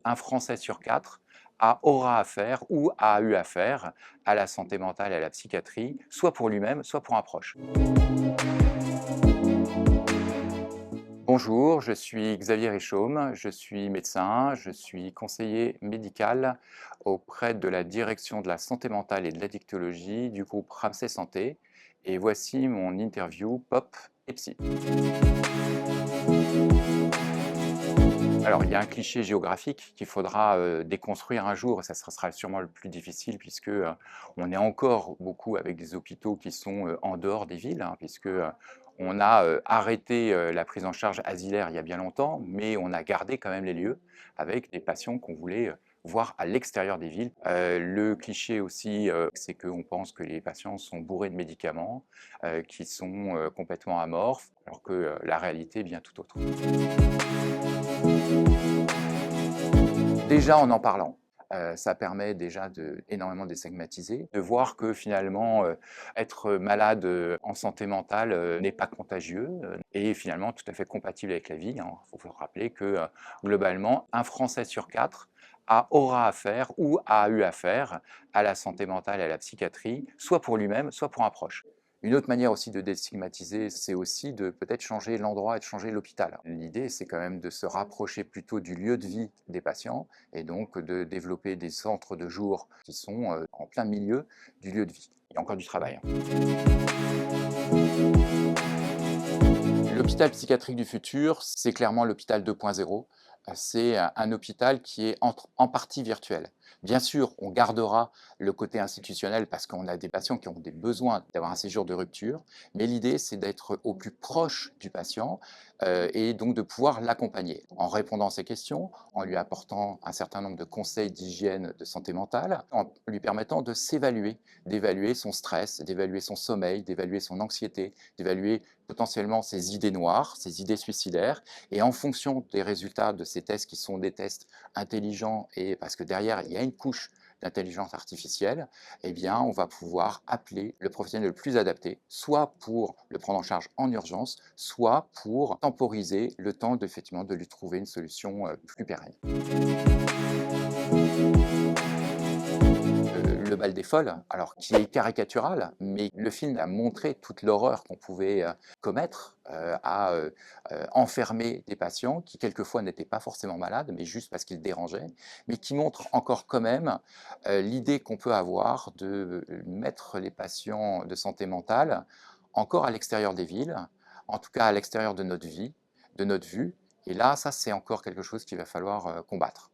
Un Français sur 4 aura affaire ou a eu affaire à la santé mentale et à la psychiatrie, soit pour lui-même, soit pour un proche. Bonjour, je suis Xavier Richomme, je suis médecin, je suis conseiller médical auprès de la direction de la santé mentale et de l'addictologie du groupe Ramsay Santé, et voici mon interview Pop et Psy. Alors, il y a un cliché géographique qu'il faudra déconstruire un jour, et ça sera sûrement le plus difficile puisque on est encore beaucoup avec des hôpitaux qui sont en dehors des villes, hein, puisque on a arrêté la prise en charge asilaire il y a bien longtemps, mais on a gardé quand même les lieux avec des patients qu'on voulait voir à l'extérieur des villes. Le cliché aussi, c'est qu'on pense que les patients sont bourrés de médicaments, qui sont complètement amorphes, alors que la réalité est bien tout autre. Déjà en parlant, ça permet déjà énormément déstigmatiser, de voir que finalement, être malade, en santé mentale, n'est pas contagieux, et finalement tout à fait compatible avec la vie, hein. Il faut se rappeler que, globalement, un Français sur 4 aura affaire ou a eu affaire à la santé mentale et à la psychiatrie, soit pour lui-même, soit pour un proche. Une autre manière aussi de déstigmatiser, c'est aussi de peut-être changer l'endroit et de changer l'hôpital. L'idée, c'est quand même de se rapprocher plutôt du lieu de vie des patients et donc de développer des centres de jour qui sont en plein milieu du lieu de vie. Il y a encore du travail, hein. L'hôpital psychiatrique du futur, c'est clairement l'hôpital 2.0. C'est un hôpital qui est en partie virtuel. Bien sûr, on gardera le côté institutionnel parce qu'on a des patients qui ont des besoins d'avoir un séjour de rupture, mais l'idée, c'est d'être au plus proche du patient et donc de pouvoir l'accompagner en répondant à ses questions, en lui apportant un certain nombre de conseils d'hygiène, de santé mentale, en lui permettant de s'évaluer, d'évaluer son stress, d'évaluer son sommeil, d'évaluer son anxiété, d'évaluer potentiellement ses idées noires, ses idées suicidaires, et en fonction des résultats de ces tests qui sont des tests intelligents, et parce que derrière il y a une couche d'intelligence artificielle, eh bien on va pouvoir appeler le professionnel le plus adapté, soit pour le prendre en charge en urgence, soit pour temporiser le temps effectivement de lui trouver une solution plus pérenne. Le bal des folles, alors qui est caricatural, mais le film a montré toute l'horreur qu'on pouvait commettre à enfermer des patients qui quelquefois n'étaient pas forcément malades, mais juste parce qu'ils dérangeaient, mais qui montre encore quand même l'idée qu'on peut avoir de mettre les patients de santé mentale encore à l'extérieur des villes, en tout cas à l'extérieur de notre vie, de notre vue, et là, ça c'est encore quelque chose qu'il va falloir combattre.